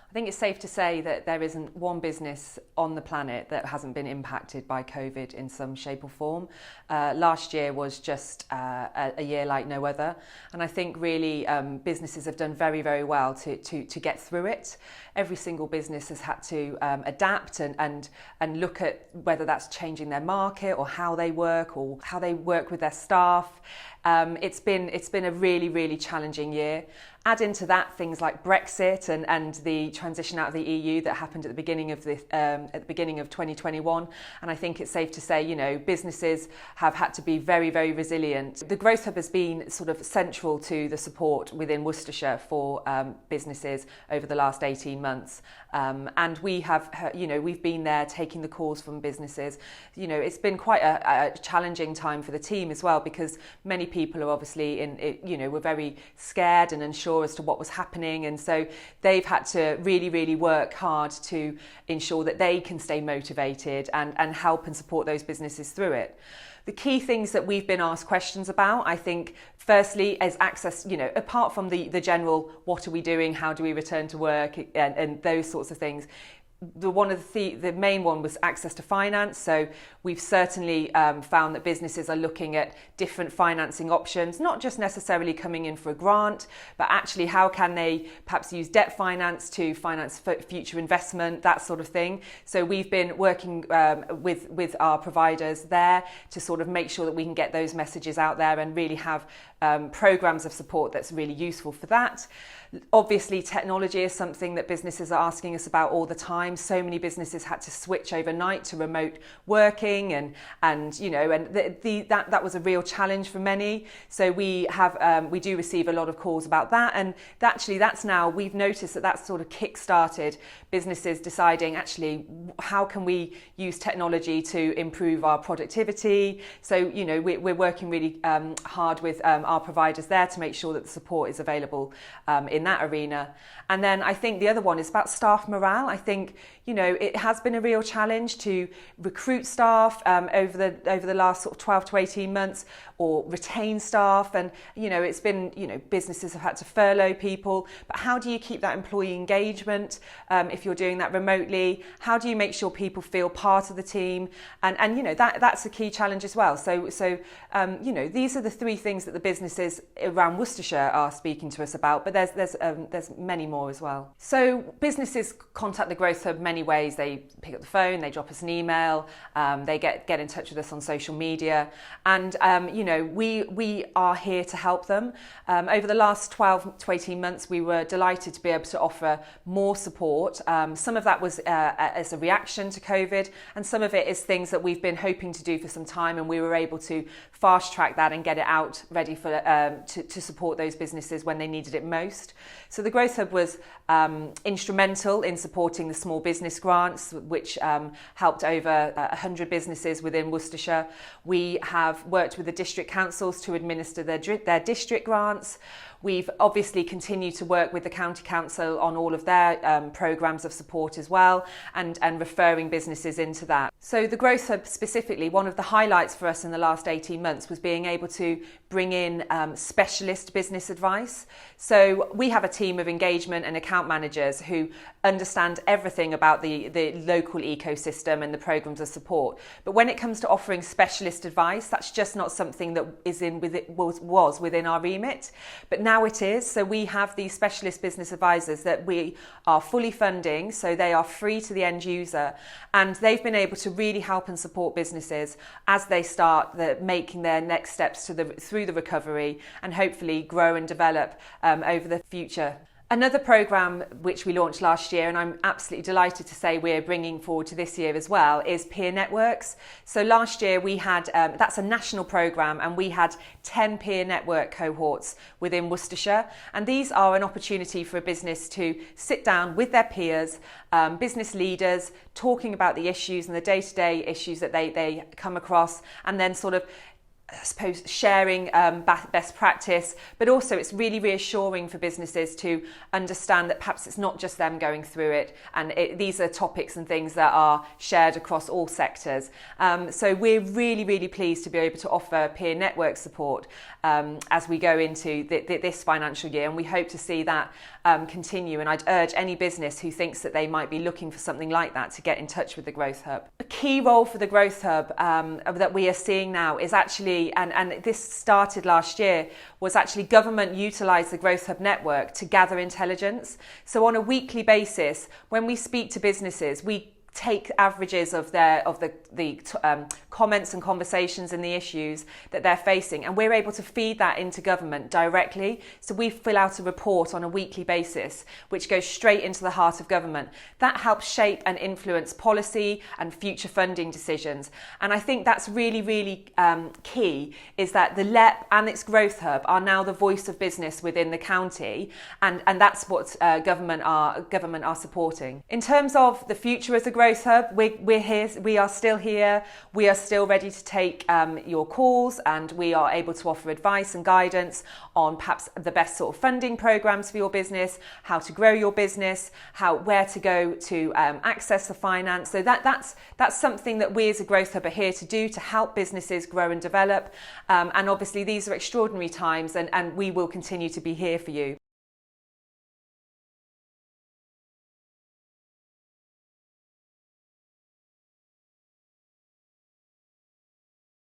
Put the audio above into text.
I think it's safe to say that there isn't one business on the planet that hasn't been impacted by COVID in some shape or form. Last year was just a year like no other. And I think really businesses have done very, very well to get through it. Every single business has had to adapt and look at whether that's changing their market or how they work with their staff. It's been a really, really challenging year. Add into that things like Brexit and the transition out of the EU that happened at the beginning of 2021, and I think it's safe to say, businesses have had to be very, very resilient. The Growth Hub has been sort of central to the support within Worcestershire for businesses over the last 18 months, and we have, we've been there taking the calls from businesses. It's been quite a challenging time for the team as well, because many people are obviously were very scared and unsure as to what was happening, and so they've had to really, really work hard to ensure that they can stay motivated and help and support those businesses through it. The key things that we've been asked questions about, I think, firstly, is access, apart from the general, what are we doing, how do we return to work, and those sorts of things. The main one was access to finance. So we've certainly found that businesses are looking at different financing options, not just necessarily coming in for a grant, but actually how can they perhaps use debt finance to finance future investment, that sort of thing. So we've been working with our providers there to sort of make sure that we can get those messages out there and really have programs of support that's really useful for that. Obviously, technology is something that businesses are asking us about all the time. So many businesses had to switch overnight to remote working, and that was a real challenge for many. So we do receive a lot of calls about that, and that's now, we've noticed that sort of kick-started businesses deciding, actually, how can we use technology to improve our productivity? So we're working really hard with our providers there to make sure that the support is available in that arena. And then I think the other one is about staff morale. I think it has been a real challenge to recruit staff over the last sort of 12 to 18 months, or retain staff, and it's been businesses have had to furlough people, but how do you keep that employee engagement if you're doing that remotely? How do you make sure people feel part of the team? And that's a key challenge as well. So these are the three things that the businesses around Worcestershire are speaking to us about, but there's many more as well. So businesses contact the Growth Hub many ways. They pick up the phone, they drop us an email, they get in touch with us on social media, and we are here to help them. Over the last 12 to 18 months, we were delighted to be able to offer more support. Some of that was as a reaction to COVID, and some of it is things that we've been hoping to do for some time, and we were able to fast track that and get it out ready for to support those businesses when they needed it most. So the Growth Hub was instrumental in supporting the small business grants, which helped over 100 businesses within Worcestershire. We have worked with the district councils to administer their district grants. We've obviously continued to work with the county council on all of their programmes of support as well, and referring businesses into that. So the Growth Hub specifically, one of the highlights for us in the last 18 months was being able to bring in specialist business advice. So we have a team of engagement and account managers who understand everything about the local ecosystem and the programmes of support. But when it comes to offering specialist advice, that's just not something that was within our remit. But now it is. So we have these specialist business advisors that we are fully funding, so they are free to the end user, and they've been able to really help and support businesses as they start making their next steps through the recovery, and hopefully grow and develop over the future. Another programme which we launched last year, and I'm absolutely delighted to say we're bringing forward to this year as well, is peer networks. So last year we had, that's a national programme, and we had 10 peer network cohorts within Worcestershire. And these are an opportunity for a business to sit down with their peers, business leaders, talking about the issues and the day-to-day issues that they come across, and then sort of I suppose sharing best practice, but also it's really reassuring for businesses to understand that perhaps it's not just them going through it, and these are topics and things that are shared across all sectors. So we're really, really pleased to be able to offer peer network support as we go into this financial year, and we hope to see that continue. And I'd urge any business who thinks that they might be looking for something like that to get in touch with the Growth Hub. A key role for the Growth Hub that we are seeing now is actually, and this started last year, was actually government utilised the Growth Hub network to gather intelligence. So on a weekly basis, when we speak to businesses, we take averages of the comments and conversations and the issues that they're facing, and we're able to feed that into government directly. So we fill out a report on a weekly basis which goes straight into the heart of government. That helps shape and influence policy and future funding decisions, and I think that's really, really key, is that the LEP and its Growth Hub are now the voice of business within the county, and that's what government are supporting. In terms of the future of the Growth Hub, we're here, we are still here, we are still ready to take your calls, and we are able to offer advice and guidance on perhaps the best sort of funding programs for your business, how to grow your business, where to go to access the finance. So that's something that we as a Growth Hub are here to do, to help businesses grow and develop. And obviously these are extraordinary times, and we will continue to be here for you.